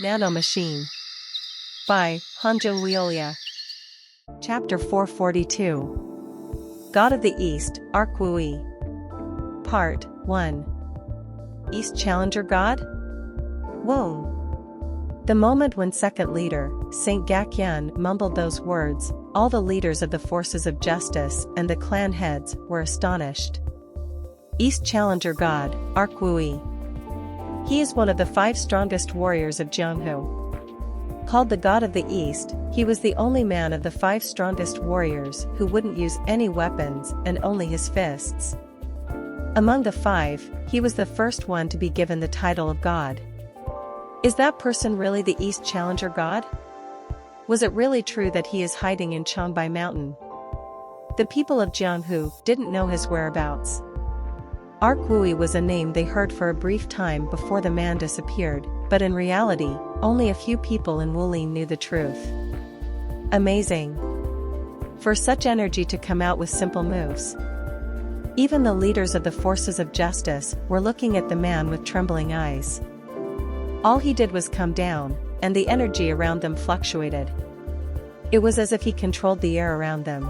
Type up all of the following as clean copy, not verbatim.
Nano Machine by Hanjo Leolia. Chapter 442. God of the East, Arkwui. Part 1. East Challenger God? Whoa. The moment when second leader, Saint Gakyan, mumbled those words, all the leaders of the forces of justice and the clan heads were astonished. East Challenger God, Arkwui. He is one of the 5 strongest warriors of Jianghu. Called the God of the East, he was the only man of the 5 strongest warriors who wouldn't use any weapons and only his fists. Among the 5, he was the first one to be given the title of God. Is that person really the East Challenger God? Was it really true that he is hiding in Changbai Mountain? The people of Jianghu didn't know his whereabouts. Arkwui was a name they heard for a brief time before the man disappeared, but in reality, only a few people in Wulin knew the truth. Amazing. For such energy to come out with simple moves. Even the leaders of the forces of justice were looking at the man with trembling eyes. All he did was come down, and the energy around them fluctuated. It was as if he controlled the air around them.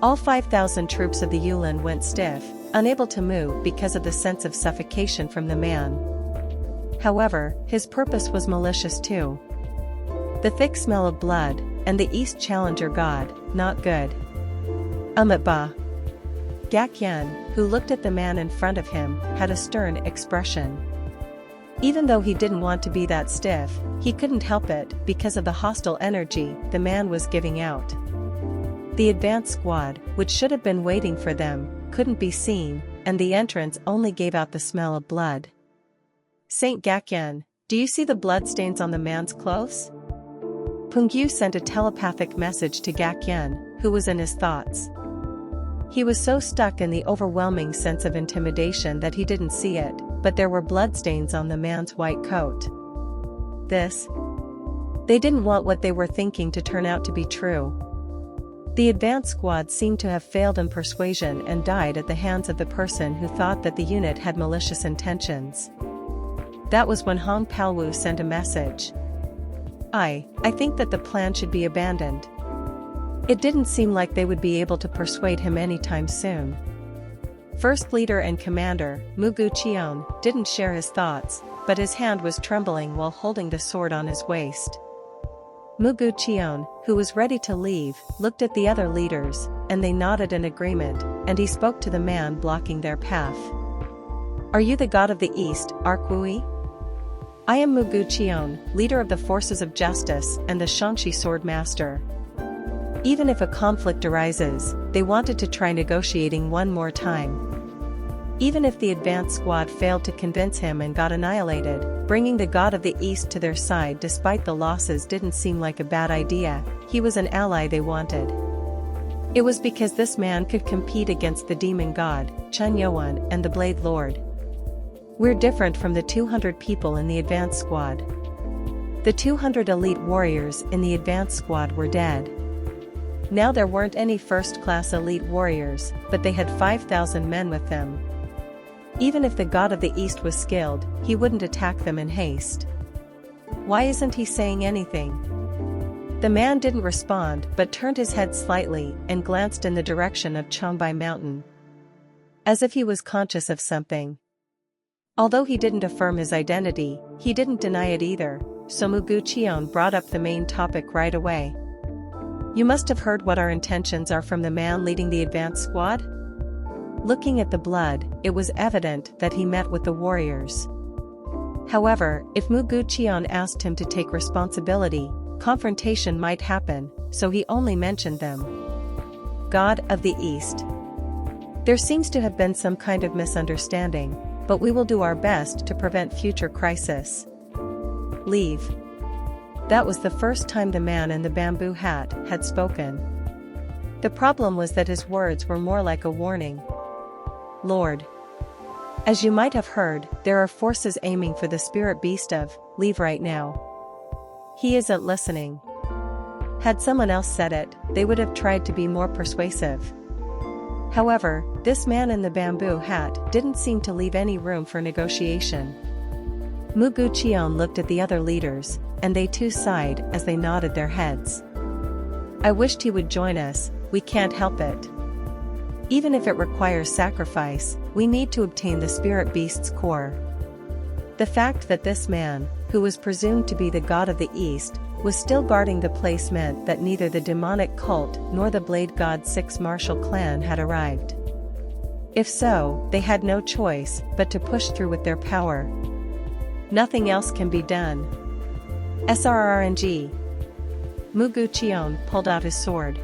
All 5,000 troops of the Yulin went stiff, unable to move because of the sense of suffocation from the man. However, his purpose was malicious too. The thick smell of blood, and the East Challenger God, not good. Ba. Gakyan, who looked at the man in front of him, had a stern expression. Even though he didn't want to be that stiff, he couldn't help it because of the hostile energy the man was giving out. The advance squad, which should have been waiting for them, couldn't be seen, and the entrance only gave out the smell of blood. Saint Gakyan, do you see the bloodstains on the man's clothes? Pungyu sent a telepathic message to Gakyan, who was in his thoughts. He was so stuck in the overwhelming sense of intimidation that he didn't see it, but there were bloodstains on the man's white coat. They didn't want what they were thinking to turn out to be true. The advance squad seemed to have failed in persuasion and died at the hands of the person who thought that the unit had malicious intentions. That was when Hong Palwu sent a message. I think that the plan should be abandoned. It didn't seem like they would be able to persuade him anytime soon. First leader and commander, Mugu Chion, didn't share his thoughts, but his hand was trembling while holding the sword on his waist. Mugu Chion, who was ready to leave, looked at the other leaders, and they nodded in agreement, and he spoke to the man blocking their path. Are you the God of the East, Arkwui? I am Mugu Chion, leader of the forces of justice and the Shangxi sword master. Even if a conflict arises, they wanted to try negotiating one more time. Even if the advance squad failed to convince him and got annihilated, bringing the God of the East to their side despite the losses didn't seem like a bad idea. He was an ally they wanted. It was because this man could compete against the demon god, Chun Yuan, and the Blade Lord. We're different from the 200 people in the advance squad. The 200 elite warriors in the advance squad were dead. Now there weren't any first-class elite warriors, but they had 5,000 men with them. Even if the God of the East was skilled, he wouldn't attack them in haste. Why isn't he saying anything? The man didn't respond but turned his head slightly and glanced in the direction of Changbai Mountain. As if he was conscious of something. Although he didn't affirm his identity, he didn't deny it either, so Mugu Chion brought up the main topic right away. You must have heard what our intentions are from the man leading the advance squad? Looking at the blood, it was evident that he met with the warriors. However, if Mugu Chion asked him to take responsibility, confrontation might happen, so he only mentioned them. God of the East. There seems to have been some kind of misunderstanding, but we will do our best to prevent future crisis. Leave. That was the first time the man in the bamboo hat had spoken. The problem was that his words were more like a warning. Lord. As you might have heard, there are forces aiming for the spirit beast of, leave right now. He isn't listening. Had someone else said it, they would have tried to be more persuasive. However, this man in the bamboo hat didn't seem to leave any room for negotiation. Muguchion looked at the other leaders, and they too sighed as they nodded their heads. I wished he would join us, we can't help it. Even if it requires sacrifice, we need to obtain the spirit beast's core. The fact that this man, who was presumed to be the god of the East, was still guarding the place meant that neither the demonic cult nor the Blade God's 6 martial clan had arrived. If so, they had no choice but to push through with their power. Nothing else can be done. SRRNG. Muguchion pulled out his sword.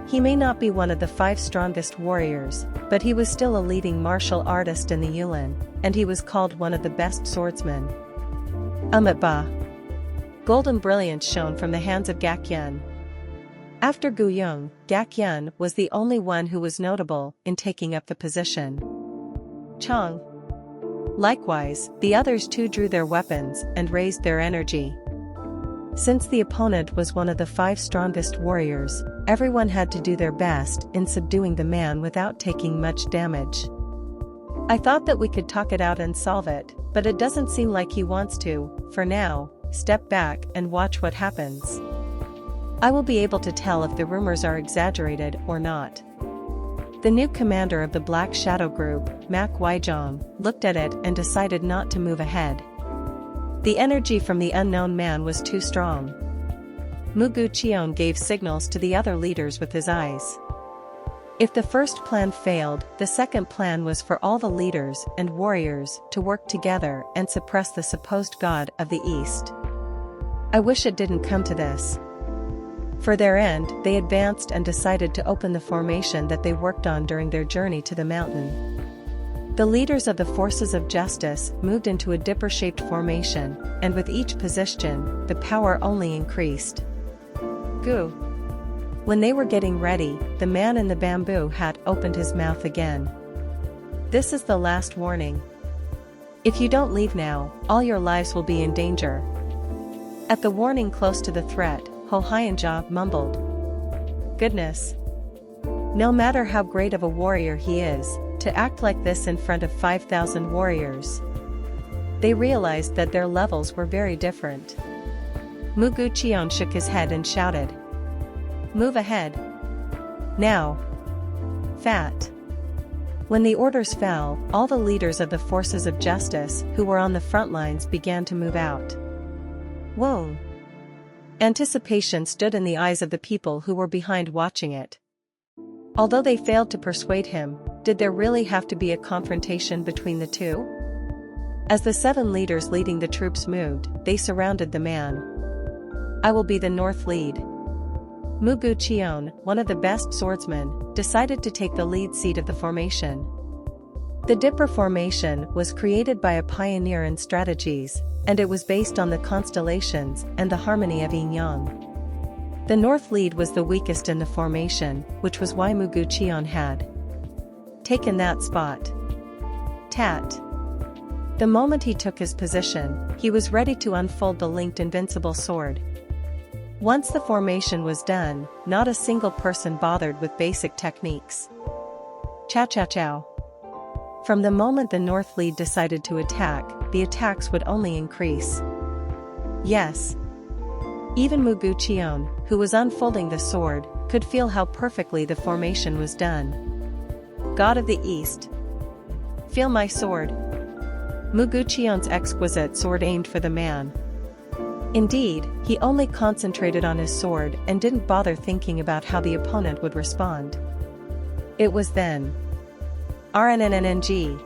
He may not be one of the 5 strongest warriors, but he was still a leading martial artist in the Yulin, and he was called one of the best swordsmen. Ba. Golden brilliance shone from the hands of Gakyun. After Guyong, Gakyun was the only one who was notable in taking up the position. Chong. Likewise, the others too drew their weapons and raised their energy. Since the opponent was one of the 5 strongest warriors, everyone had to do their best in subduing the man without taking much damage. I thought that we could talk it out and solve it, but it doesn't seem like he wants to. For now, step back and watch what happens. I will be able to tell if the rumors are exaggerated or not. The new commander of the Black Shadow Group, Mak Waijong, looked at it and decided not to move ahead. The energy from the unknown man was too strong. Muguchion gave signals to the other leaders with his eyes. If the first plan failed, the second plan was for all the leaders and warriors to work together and suppress the supposed god of the East. I wish it didn't come to this. For their end, they advanced and decided to open the formation that they worked on during their journey to the mountain. The leaders of the forces of justice moved into a dipper-shaped formation, and with each position, the power only increased. Goo. When they were getting ready, the man in the bamboo hat opened his mouth again. This is the last warning. If you don't leave now, all your lives will be in danger. At the warning close to the threat, Ho Hyunja mumbled. Goodness. No matter how great of a warrior he is, to act like this in front of 5,000 warriors. They realized that their levels were very different. Muguchion shook his head and shouted. Move ahead. Now. Fat. When the orders fell, all the leaders of the forces of justice who were on the front lines began to move out. Whoa. Anticipation stood in the eyes of the people who were behind watching it. Although they failed to persuade him, did there really have to be a confrontation between the two? As the 7 leaders leading the troops moved, they surrounded the man. I will be the north lead. Muguchion, one of the best swordsmen, decided to take the lead seat of the formation. The Dipper formation was created by a pioneer in strategies, and it was based on the constellations and the harmony of yin-yang. The north lead was the weakest in the formation, which was why Muguchion had taken that spot. Tat. The moment he took his position, he was ready to unfold the linked invincible sword. Once the formation was done, not a single person bothered with basic techniques. Chow. From the moment the north lead decided to attack, the attacks would only increase. Yes. Even Muguchion, who was unfolding the sword, could feel how perfectly the formation was done. God of the East. Feel my sword. Muguchion's exquisite sword aimed for the man. Indeed, he only concentrated on his sword and didn't bother thinking about how the opponent would respond. It was then. RNNNG.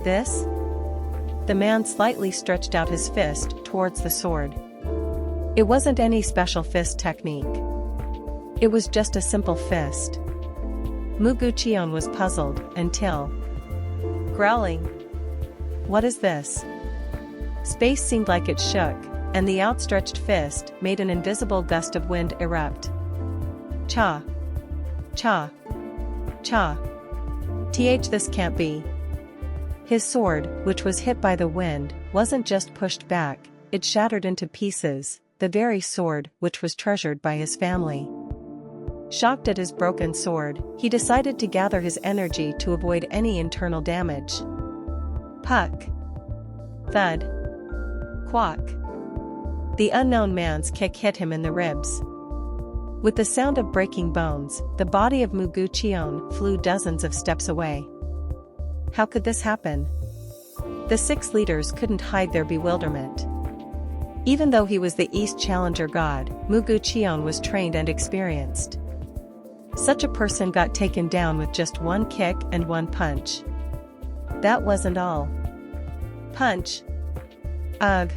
This? The man slightly stretched out his fist towards the sword. It wasn't any special fist technique. It was just a simple fist. Muguchion was puzzled until growling. What is this? Space seemed like it shook, and the outstretched fist made an invisible gust of wind erupt. Cha. Cha. Cha. This can't be. His sword, which was hit by the wind, wasn't just pushed back, it shattered into pieces, the very sword which was treasured by his family. Shocked at his broken sword, he decided to gather his energy to avoid any internal damage. Puck. Thud. Quack. The unknown man's kick hit him in the ribs. With the sound of breaking bones, the body of Muguchion flew dozens of steps away. How could this happen? The 6 leaders couldn't hide their bewilderment. Even though he was the East Challenger god, Muguchion was trained and experienced. Such a person got taken down with just 1 kick and 1 punch. That wasn't all. Punch. Ugh.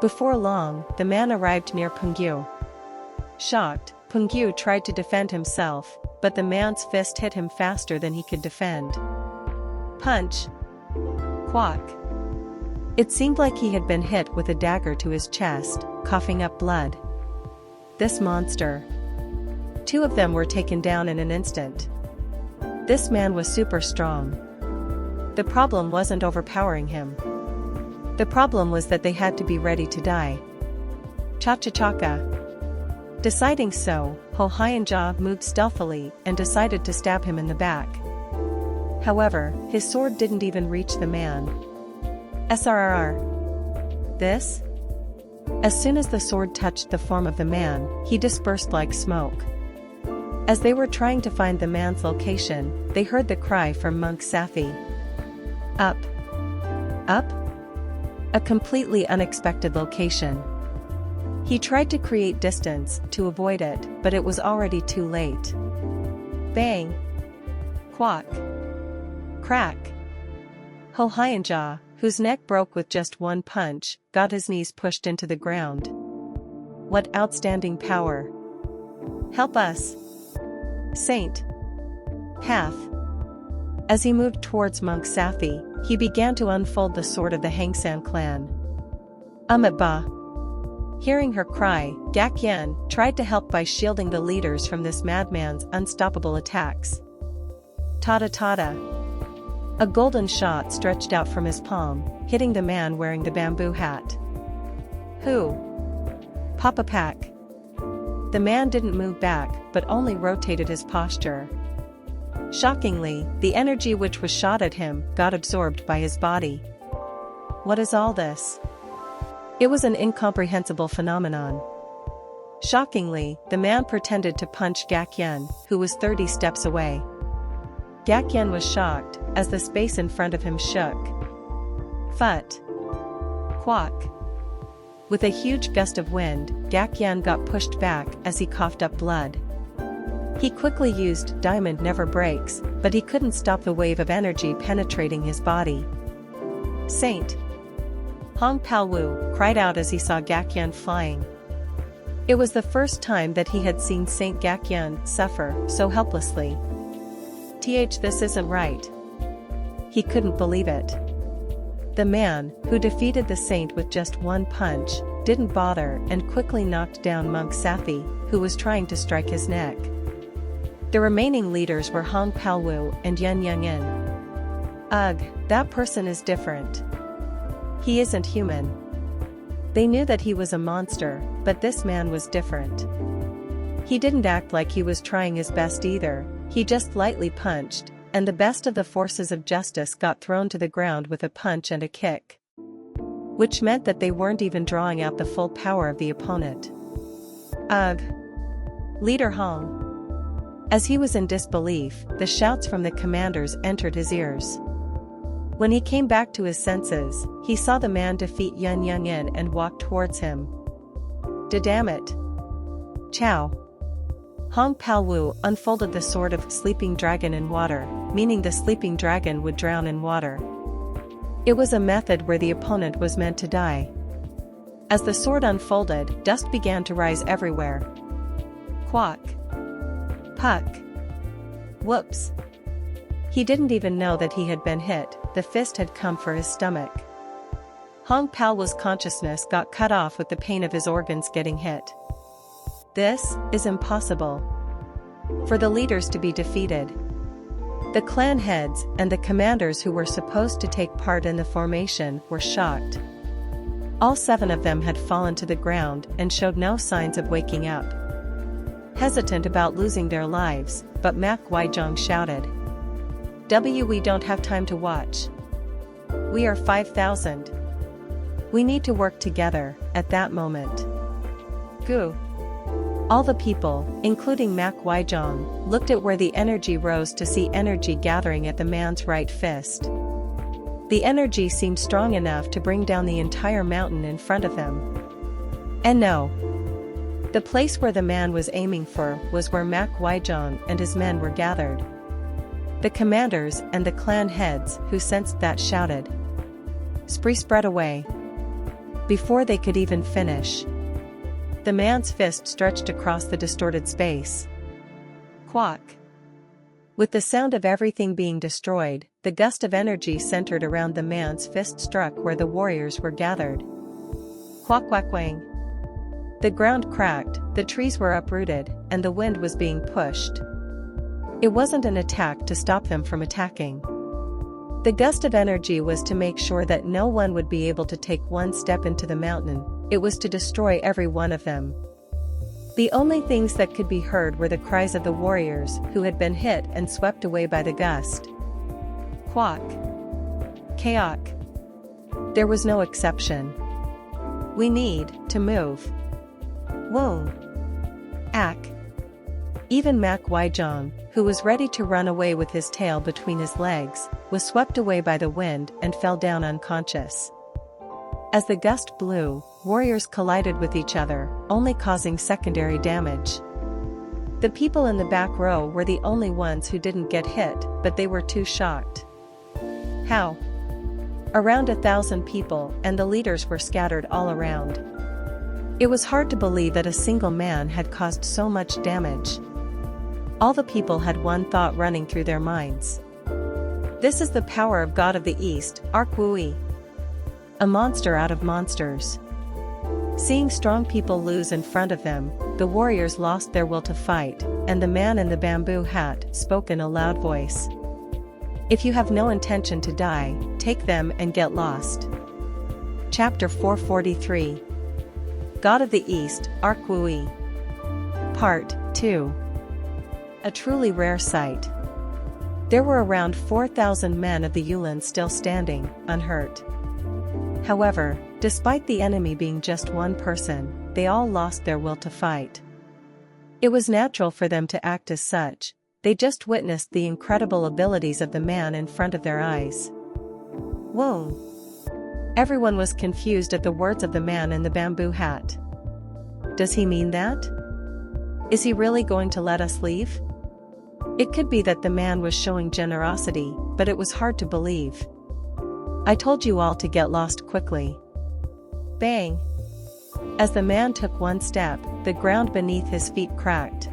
Before long, the man arrived near Pengyu. Shocked, Pengyu tried to defend himself, but the man's fist hit him faster than he could defend. Punch. Quack. It seemed like he had been hit with a dagger to his chest, coughing up blood. This monster. 2 of them were taken down in an instant. This man was super strong. The problem wasn't overpowering him. The problem was that they had to be ready to die. Cha-cha-chaka. Deciding so, Ho Hyunja moved stealthily and decided to stab him in the back. However, his sword didn't even reach the man. SRRR. This? As soon as the sword touched the form of the man, he dispersed like smoke. As they were trying to find the man's location, they heard the cry from Monk Safi. Up. Up? A completely unexpected location. He tried to create distance to avoid it, but it was already too late. Bang. Quack. Crack. Ho Hyunja, whose neck broke with just 1 punch, got his knees pushed into the ground. What outstanding power. Help us. Saint. Path. As he moved towards Monk Safi, he began to unfold the sword of the Hangsan clan. Ba. Hearing her cry, Gak Yen tried to help by shielding the leaders from this madman's unstoppable attacks. Tada. A golden shot stretched out from his palm, hitting the man wearing the bamboo hat. Who? Papa Pack. The man didn't move back, but only rotated his posture. Shockingly, the energy which was shot at him got absorbed by his body. What is all this? It was an incomprehensible phenomenon. Shockingly, the man pretended to punch Gak Yen, who was 30 steps away. Gak Yen was shocked, as the space in front of him shook. Phut. Quack. With a huge gust of wind, Gak Yen got pushed back as he coughed up blood. He quickly used Diamond Never Breaks, but he couldn't stop the wave of energy penetrating his body. Saint. Hong Palwu cried out as he saw Gak Yen flying. It was the first time that he had seen Saint Gak Yen suffer so helplessly. This isn't right. He couldn't believe it. The man, who defeated the saint with just 1 punch, didn't bother and quickly knocked down Monk Safi, who was trying to strike his neck. The remaining leaders were Hong Palwu and Yen Youngin. Ugh, that person is different. He isn't human. They knew that he was a monster, but this man was different. He didn't act like he was trying his best either, he just lightly punched, and the best of the forces of justice got thrown to the ground with a punch and a kick. Which meant that they weren't even drawing out the full power of the opponent. Ugh. Leader Hong. As he was in disbelief, the shouts from the commanders entered his ears. When he came back to his senses, he saw the man defeat Yun Youngin and walk towards him. Damn it. Chow. Hong Palwu unfolded the sword of Sleeping Dragon in water, meaning the sleeping dragon would drown in water. It was a method where the opponent was meant to die. As the sword unfolded, dust began to rise everywhere. Quack. Puck. Whoops. He didn't even know that he had been hit, the fist had come for his stomach. Hong Palwu's consciousness got cut off with the pain of his organs getting hit. This is impossible. For the leaders to be defeated. The clan heads and the commanders who were supposed to take part in the formation were shocked. All 7 of them had fallen to the ground and showed no signs of waking up. Hesitant about losing their lives, but Mak Waijong shouted. We don't have time to watch. We are 5,000. We need to work together, at that moment. Gu. All the people, including Mak Waijong, looked at where the energy rose to see energy gathering at the man's right fist. The energy seemed strong enough to bring down the entire mountain in front of him. And no. The place where the man was aiming for was where Mak Waijong and his men were gathered. The commanders and the clan heads who sensed that shouted. Spree spread away. Before they could even finish, the man's fist stretched across the distorted space. Quack. With the sound of everything being destroyed, the gust of energy centered around the man's fist struck where the warriors were gathered. Quack quack wang. The ground cracked, the trees were uprooted, and the wind was being pushed. It wasn't an attack to stop them from attacking. The gust of energy was to make sure that no one would be able to take one step into the mountain. It was to destroy every one of them. The only things that could be heard were the cries of the warriors who had been hit and swept away by the gust. Quack. Kayak. There was no exception. We need to move. Whoa. Ack. Even Mak Waijong, who was ready to run away with his tail between his legs, was swept away by the wind and fell down unconscious. As the gust blew, warriors collided with each other, only causing secondary damage. The people in the back row were the only ones who didn't get hit, but they were too shocked. How? Around 1,000 people, and the leaders were scattered all around. It was hard to believe that a single man had caused so much damage. All the people had one thought running through their minds. This is the power of God of the East, Arkwui. A monster out of monsters. Seeing strong people lose in front of them, the warriors lost their will to fight, and the man in the bamboo hat spoke in a loud voice. If you have no intention to die, take them and get lost. Chapter 443. God of the East, Arkwui. Part 2. A truly rare sight. There were around 4,000 men of the Yulin still standing, unhurt. However, despite the enemy being just one person, they all lost their will to fight. It was natural for them to act as such. They just witnessed the incredible abilities of the man in front of their eyes. Whoa! Everyone was confused at the words of the man in the bamboo hat. Does he mean that? Is he really going to let us leave? It could be that the man was showing generosity, but it was hard to believe. I told you all to get lost quickly. Bang! As the man took one step, the ground beneath his feet cracked.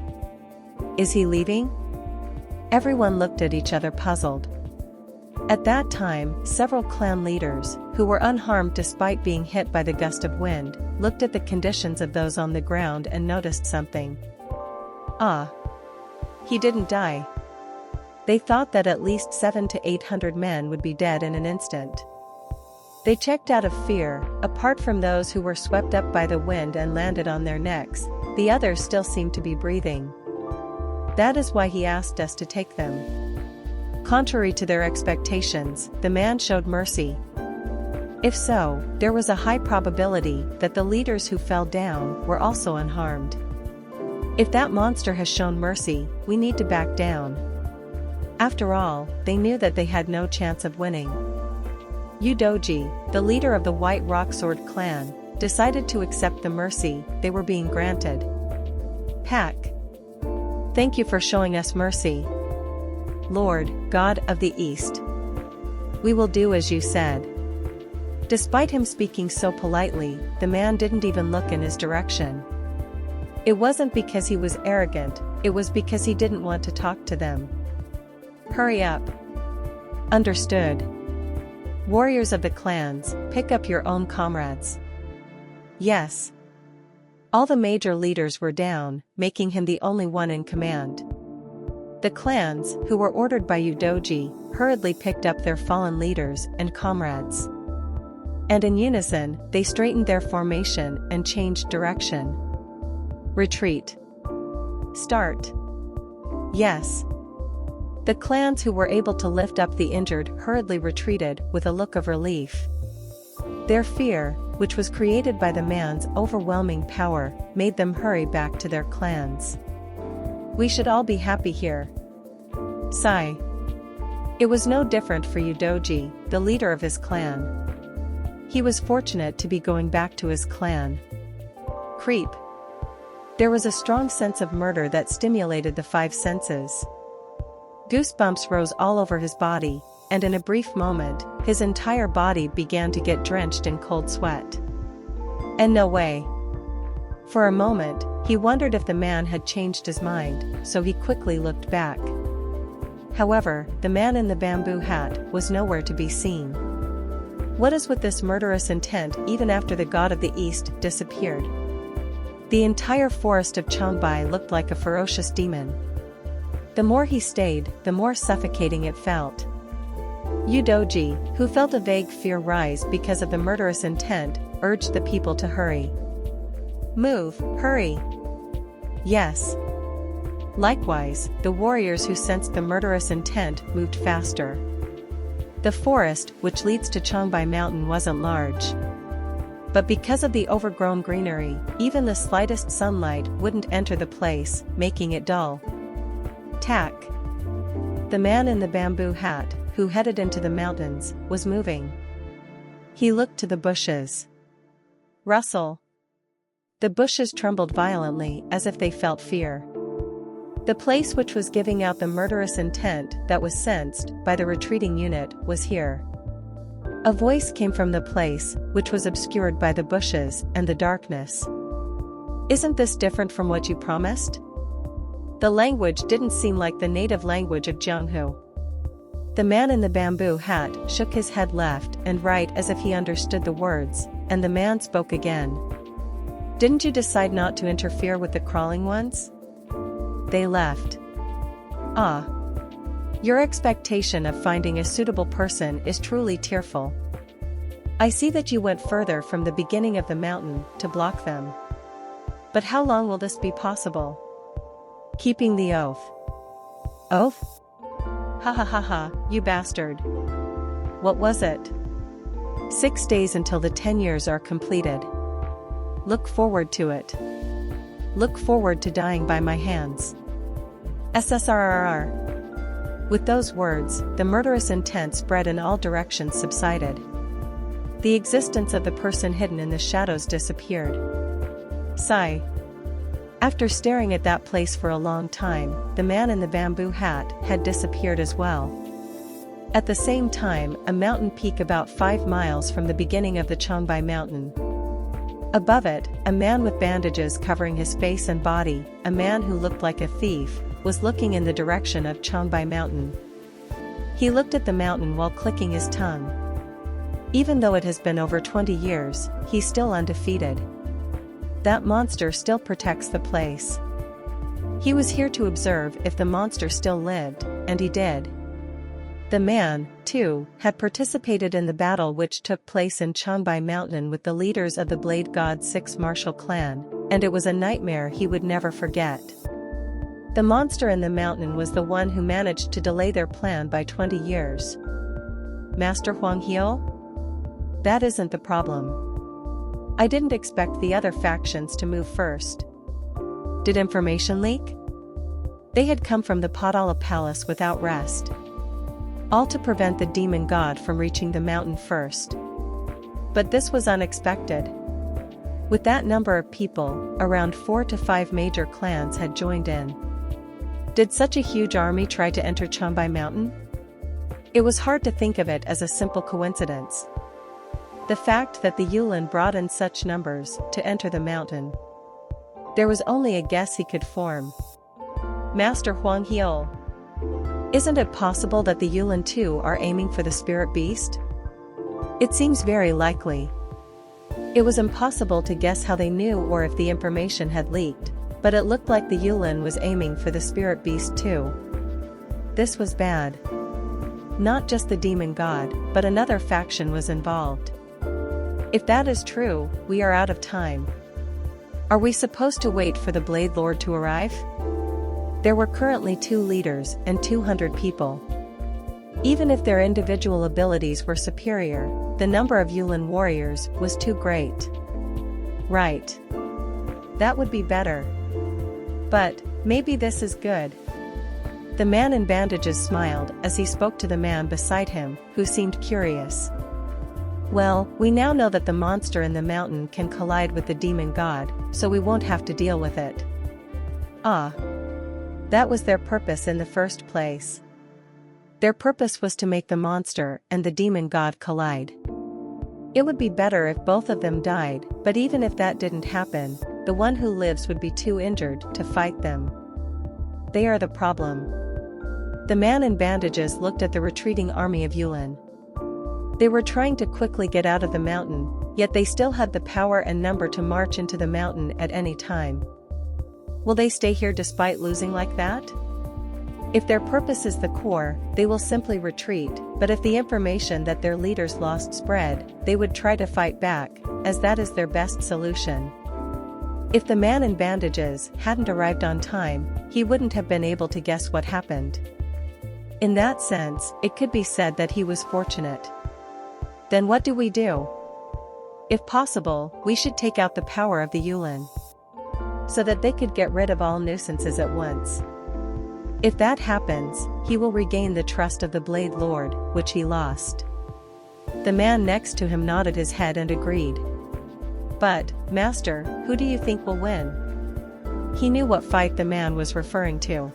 Is he leaving? Everyone looked at each other puzzled. At that time, several clan leaders, who were unharmed despite being hit by the gust of wind, looked at the conditions of those on the ground and noticed something. Ah! He didn't die. They thought that at least 700 to 800 men would be dead in an instant. They checked out of fear. Apart from those who were swept up by the wind and landed on their necks, the others still seemed to be breathing. That is why he asked us to take them. Contrary to their expectations, the man showed mercy. If so, there was a high probability that the leaders who fell down were also unharmed. If that monster has shown mercy, we need to back down. After all, they knew that they had no chance of winning. Udoji, the leader of the White Rock Sword clan, decided to accept the mercy they were being granted. Pack. Thank you for showing us mercy. Lord, God of the East. We will do as you said. Despite him speaking so politely, the man didn't even look in his direction. It wasn't because he was arrogant, it was because he didn't want to talk to them. Hurry up. Understood. Warriors of the clans, pick up your own comrades. Yes. All the major leaders were down, making him the only one in command. The clans, who were ordered by Udoji, hurriedly picked up their fallen leaders and comrades. And in unison, they straightened their formation and changed direction. Retreat. Start. Yes. The clans who were able to lift up the injured hurriedly retreated with a look of relief. Their fear, which was created by the man's overwhelming power, made them hurry back to their clans. We should all be happy here. Sigh. It was no different for Udoji, the leader of his clan. He was fortunate to be going back to his clan. Creep. There was a strong sense of murder that stimulated the five senses. Goosebumps rose all over his body, and in a brief moment, his entire body began to get drenched in cold sweat. And no way. For a moment, he wondered if the man had changed his mind, so he quickly looked back. However, the man in the bamboo hat was nowhere to be seen. What is with this murderous intent even after the god of the east disappeared? The entire forest of Changbai looked like a ferocious demon. The more he stayed, the more suffocating it felt. Udoji, who felt a vague fear rise because of the murderous intent, urged the people to hurry. Move, hurry! Yes. Likewise, the warriors who sensed the murderous intent moved faster. The forest, which leads to Changbai Mountain, wasn't large. But because of the overgrown greenery, even the slightest sunlight wouldn't enter the place, making it dull. Tack. The man in the bamboo hat, who headed into the mountains, was moving. He looked to the bushes. Rustle. The bushes trembled violently as if they felt fear. The place which was giving out the murderous intent that was sensed by the retreating unit was here. A voice came from the place, which was obscured by the bushes and the darkness. Isn't this different from what you promised? The language didn't seem like the native language of Jianghu. The man in the bamboo hat shook his head left and right as if he understood the words, and the man spoke again. Didn't you decide not to interfere with the crawling ones? They left. Ah. Your expectation of finding a suitable person is truly tearful. I see that you went further from the beginning of the mountain to block them. But how long will this be possible? Keeping the oath. Oath? Ha ha ha ha, you bastard. What was it? 6 days until the 10 years are completed. Look forward to it. Look forward to dying by my hands. SSRRR. With those words, the murderous intent spread in all directions subsided. The existence of the person hidden in the shadows disappeared. Sigh. After staring at that place for a long time, the man in the bamboo hat had disappeared as well. At the same time, a mountain peak about 5 miles from the beginning of the Changbai Mountain. Above it, a man with bandages covering his face and body, a man who looked like a thief, was looking in the direction of Changbai Mountain. He looked at the mountain while clicking his tongue. Even though it has been over 20 years, he's still undefeated. That monster still protects the place. He was here to observe if the monster still lived, and he did. The man, too, had participated in the battle which took place in Changbai Mountain with the leaders of the Blade God's 6 martial clan, and it was a nightmare he would never forget. The monster in the mountain was the one who managed to delay their plan by 20 years. Master Huang Heal? That isn't the problem. I didn't expect the other factions to move first. Did information leak? They had come from the Padala Palace without rest. All to prevent the demon god from reaching the mountain first. But this was unexpected. With that number of people, around 4 to 5 major clans had joined in. Did such a huge army try to enter Changbai Mountain? It was hard to think of it as a simple coincidence. The fact that the Yulin brought in such numbers to enter the mountain. There was only a guess he could form. Master Huang Heal. Isn't it possible that the Yulin too are aiming for the spirit beast? It seems very likely. It was impossible to guess how they knew or if the information had leaked, but it looked like the Yulin was aiming for the spirit beast too. This was bad. Not just the demon god, but another faction was involved. If that is true, we are out of time. Are we supposed to wait for the Blade Lord to arrive? There were currently 2 leaders and 200 people. Even if their individual abilities were superior, the number of Yulin warriors was too great. Right. That would be better. But, maybe this is good. The man in bandages smiled as he spoke to the man beside him, who seemed curious. Well, we now know that the monster in the mountain can collide with the demon god, so we won't have to deal with it. Ah. That was their purpose in the first place. Their purpose was to make the monster and the demon god collide. It would be better if both of them died, but even if that didn't happen, the one who lives would be too injured to fight them. They are the problem. The man in bandages looked at the retreating army of Yulin. They were trying to quickly get out of the mountain, yet they still had the power and number to march into the mountain at any time. Will they stay here despite losing like that? If their purpose is the core, they will simply retreat, but if the information that their leaders lost spread, they would try to fight back, as that is their best solution. If the man in bandages hadn't arrived on time, he wouldn't have been able to guess what happened. In that sense, it could be said that he was fortunate. Then what do we do? If possible, we should take out the power of the Yulin, so that they could get rid of all nuisances at once. If that happens, he will regain the trust of the Blade Lord, which he lost. The man next to him nodded his head and agreed. But, Master, who do you think will win? He knew what fight the man was referring to.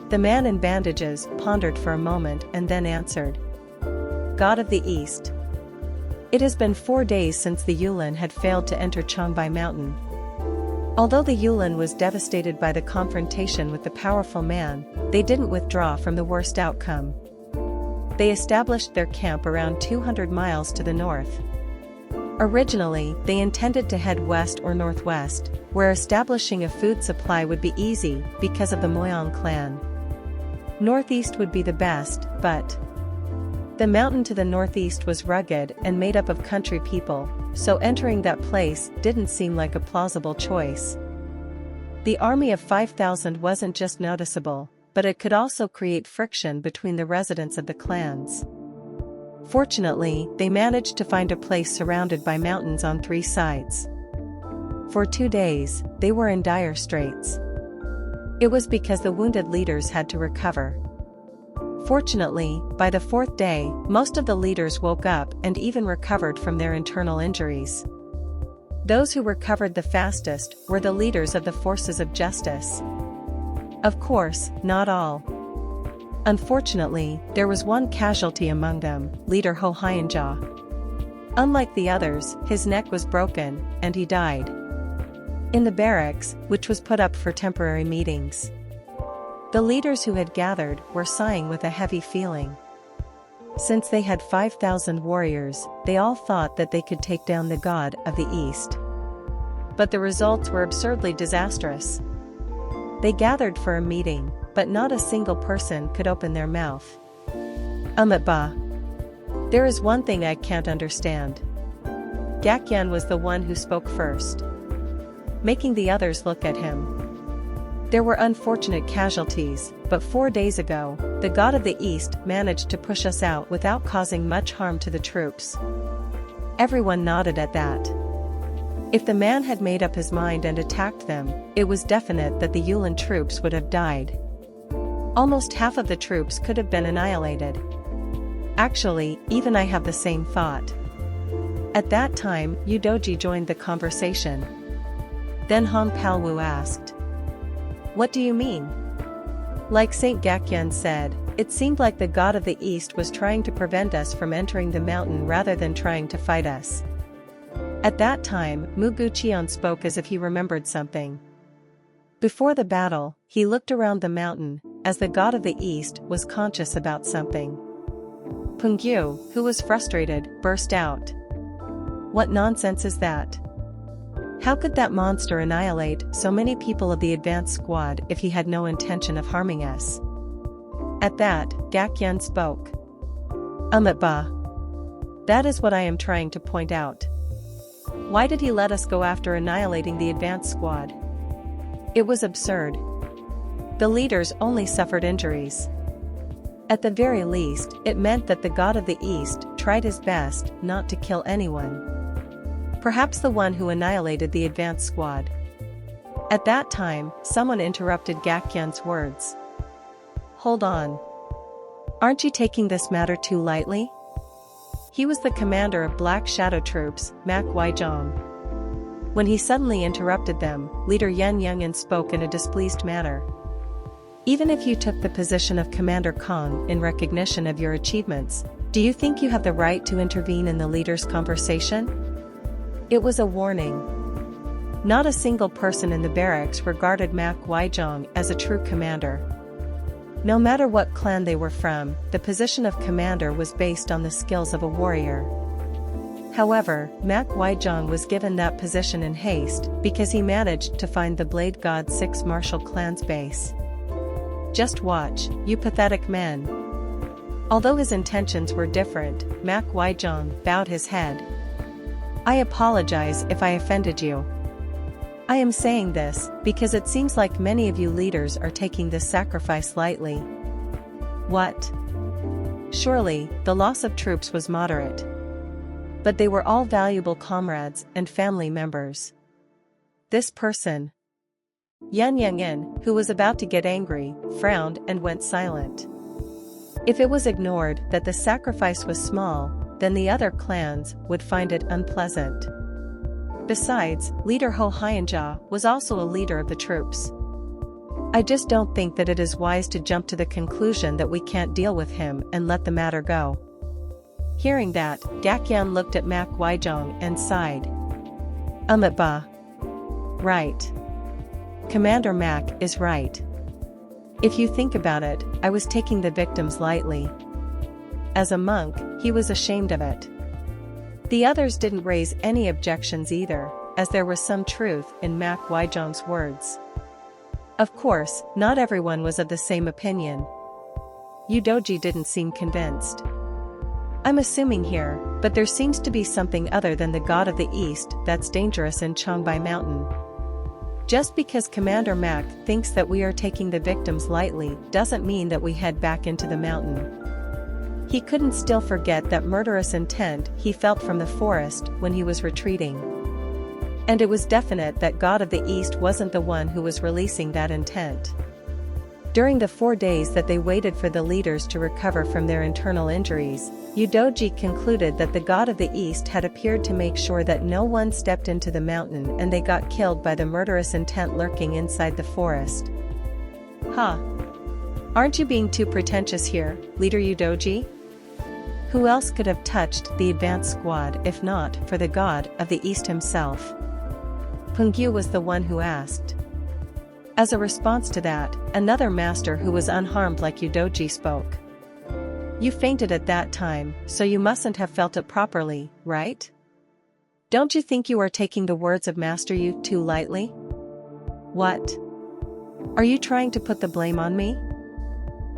The man in bandages pondered for a moment and then answered. God of the East. It has been 4 days since the Yulin had failed to enter Changbai Mountain. Although the Yulin was devastated by the confrontation with the powerful man, they didn't withdraw from the worst outcome. They established their camp around 200 miles to the north. Originally, they intended to head west or northwest, where establishing a food supply would be easy because of the Moyang clan. Northeast would be the best, but the mountain to the northeast was rugged and made up of country people, so entering that place didn't seem like a plausible choice. The army of 5,000 wasn't just noticeable, but it could also create friction between the residents of the clans. Fortunately, they managed to find a place surrounded by mountains on 3 sides. For 2 days, they were in dire straits. It was because the wounded leaders had to recover. Fortunately, by the 4th day, most of the leaders woke up and even recovered from their internal injuries. Those who recovered the fastest were the leaders of the forces of justice. Of course, not all. Unfortunately, there was one casualty among them, Leader Ho Hyenja. Unlike the others, his neck was broken, and he died in the barracks, which was put up for temporary meetings. The leaders who had gathered were sighing with a heavy feeling. Since they had 5,000 warriors, they all thought that they could take down the god of the East. But the results were absurdly disastrous. They gathered for a meeting, but not a single person could open their mouth. Ba. There is one thing I can't understand. Gakyan was the one who spoke first, making the others look at him. There were unfortunate casualties, but 4 days ago, the god of the East managed to push us out without causing much harm to the troops. Everyone nodded at that. If the man had made up his mind and attacked them, it was definite that the Yulin troops would have died. Almost half of the troops could have been annihilated. Actually, even I have the same thought. At that time, Udoji joined the conversation. Then Hong Palwu asked, "What do you mean?" Like Saint Gakyan said, it seemed like the god of the East was trying to prevent us from entering the mountain rather than trying to fight us. At that time, Muguchion spoke as if he remembered something. Before the battle, he looked around the mountain, as the god of the East was conscious about something. Pengyu, who was frustrated, burst out. "What nonsense is that? How could that monster annihilate so many people of the advance squad if he had no intention of harming us?" At that, Gakyan spoke. Ba. That is what I am trying to point out. Why did he let us go after annihilating the advance squad? It was absurd. The leaders only suffered injuries. At the very least, it meant that the god of the East tried his best not to kill anyone. Perhaps the one who annihilated the advance squad. At that time, someone interrupted Gakyan's words. Hold on. Aren't you taking this matter too lightly? He was the commander of Black Shadow Troops, Mak Waijong. When he suddenly interrupted them, Leader Yan Yungan spoke in a displeased manner. Even if you took the position of Commander Kong in recognition of your achievements, do you think you have the right to intervene in the leader's conversation? It was a warning. Not a single person in the barracks regarded Mak Waijong as a true commander. No matter what clan they were from, the position of commander was based on the skills of a warrior. However, Mak Waijong was given that position in haste because he managed to find the Blade God 6 martial clan's base. Just watch, you pathetic men. Although his intentions were different, Mak Waijong bowed his head. I apologize if I offended you. I am saying this because it seems like many of you leaders are taking this sacrifice lightly. What? Surely, the loss of troops was moderate. But they were all valuable comrades and family members. This person, Yan Yungan, who was about to get angry, frowned and went silent. If it was ignored that the sacrifice was small, then the other clans would find it unpleasant. Besides, Leader Ho Hyanja was also a leader of the troops. I just don't think that it is wise to jump to the conclusion that we can't deal with him and let the matter go. Hearing that, Gakyan looked at Mak Waijong and sighed. Ba. Right. Commander Mak is right. If you think about it, I was taking the victims lightly. As a monk, he was ashamed of it. The others didn't raise any objections either, as there was some truth in Mak Waijong's words. Of course, not everyone was of the same opinion. Yudoji didn't seem convinced. I'm assuming here, but there seems to be something other than the god of the East that's dangerous in Changbai Mountain. Just because Commander Mak thinks that we are taking the victims lightly doesn't mean that we head back into the mountain. He couldn't still forget that murderous intent he felt from the forest when he was retreating. And it was definite that God of the East wasn't the one who was releasing that intent. During the 4 days that they waited for the leaders to recover from their internal injuries, Yudoji concluded that the God of the East had appeared to make sure that no one stepped into the mountain and they got killed by the murderous intent lurking inside the forest. Huh. Aren't you being too pretentious here, Leader Yudoji? Who else could have touched the advance squad if not for the God of the East himself? Pungyu was the one who asked. As a response to that, another master who was unharmed like Yudoji spoke. You fainted at that time, so you mustn't have felt it properly, right? Don't you think you are taking the words of Master Yu too lightly? What? Are you trying to put the blame on me?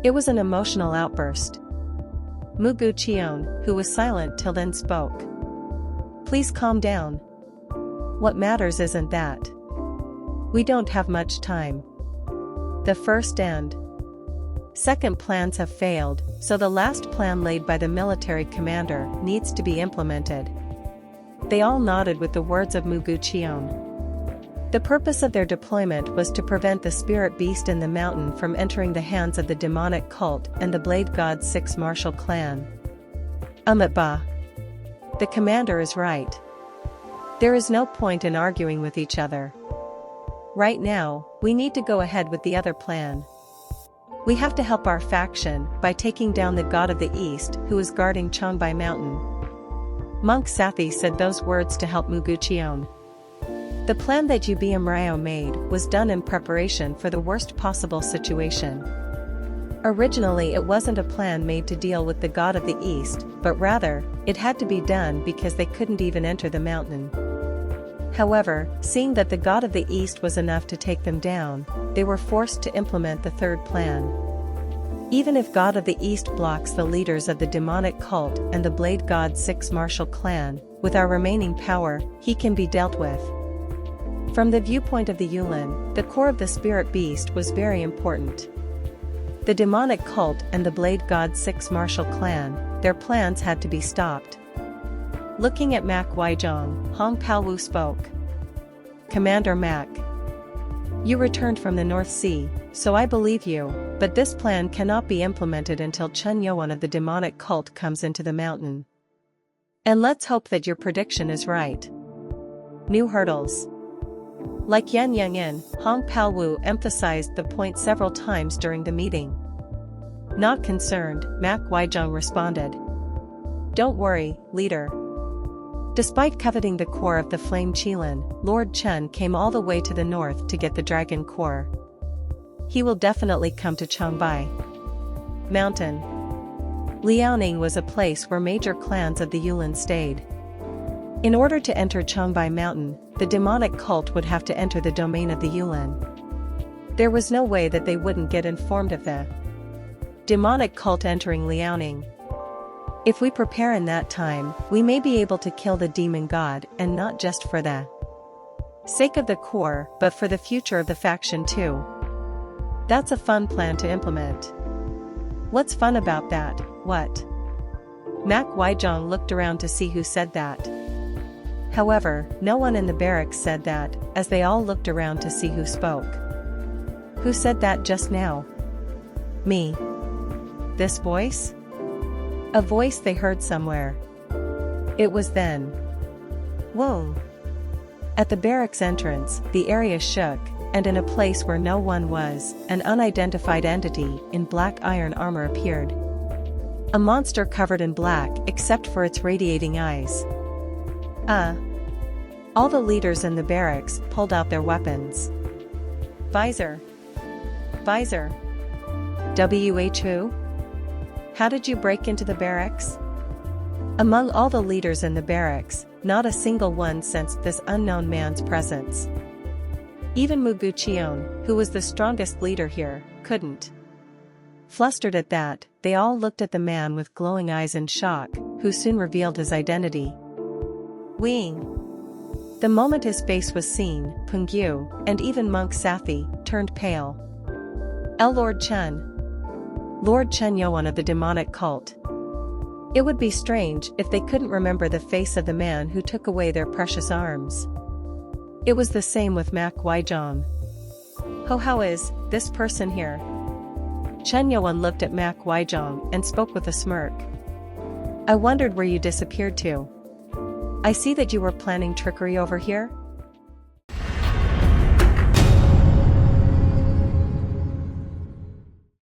It was an emotional outburst. Mugu Chion, who was silent till then, spoke. Please calm down. What matters isn't that. We don't have much time. The first and second plans have failed, so the last plan laid by the military commander needs to be implemented. They all nodded with the words of Mugu Chion. The purpose of their deployment was to prevent the spirit beast in the mountain from entering the hands of the demonic cult and the Blade God 6 martial clan. Ba. The commander is right. There is no point in arguing with each other. Right now, we need to go ahead with the other plan. We have to help our faction by taking down the God of the East who is guarding Changbai Mountain. Monk Sathi said those words to help Mugu Chion. The plan that Yubiam Ryo made was done in preparation for the worst possible situation. Originally it wasn't a plan made to deal with the God of the East, but rather, it had to be done because they couldn't even enter the mountain. However, seeing that the God of the East was enough to take them down, they were forced to implement the third plan. Even if God of the East blocks the leaders of the demonic cult and the Blade God 6 martial clan, with our remaining power, he can be dealt with. From the viewpoint of the Yulin, the core of the spirit beast was very important. The demonic cult and the Blade God's Six Martial Clan, their plans had to be stopped. Looking at Mac Weijong, Hong Palwu spoke. Commander Mac. You returned from the North Sea, so I believe you, but this plan cannot be implemented until Chen Yuan of the demonic cult comes into the mountain. And let's hope that your prediction is right. New hurdles. Like Yan Yangin, Hong Palwu emphasized the point several times during the meeting. Not concerned, Mac Weijong responded. Don't worry, leader. Despite coveting the core of the Flame Qilin, Lord Chen came all the way to the north to get the dragon core. He will definitely come to Changbai Mountain. Liaoning was a place where major clans of the Yulin stayed. In order to enter Changbai Mountain, the demonic cult would have to enter the domain of the Yulin. There was no way that they wouldn't get informed of the demonic cult entering Liaoning. If we prepare in that time, we may be able to kill the demon god, and not just for the sake of the core, but for the future of the faction too. That's a fun plan to implement. What's fun about that? What? Mac Weijong looked around to see who said that. However, no one in the barracks said that, as they all looked around to see who spoke. Who said that just now? Me. This voice? A voice they heard somewhere. It was then. Whoa! At the barracks entrance, the area shook, and in a place where no one was, an unidentified entity in black iron armor appeared. A monster covered in black except for its radiating eyes. All the leaders in the barracks pulled out their weapons. Visor. Visor. Who? How did you break into the barracks? Among all the leaders in the barracks, not a single one sensed this unknown man's presence. Even Mu Guqion, who was the strongest leader here, couldn't. Flustered at that, they all looked at the man with glowing eyes in shock, who soon revealed his identity. Wing. The moment his face was seen, Pengyu, and even Monk Safi, turned pale. Lord Chen. Lord Chen Yuan of the demonic cult. It would be strange if they couldn't remember the face of the man who took away their precious arms. It was the same with Mac Weijong. How is this person here? Chen Yuan looked at Mac Weijong and spoke with a smirk. I wondered where you disappeared to. I see that you were planning trickery over here?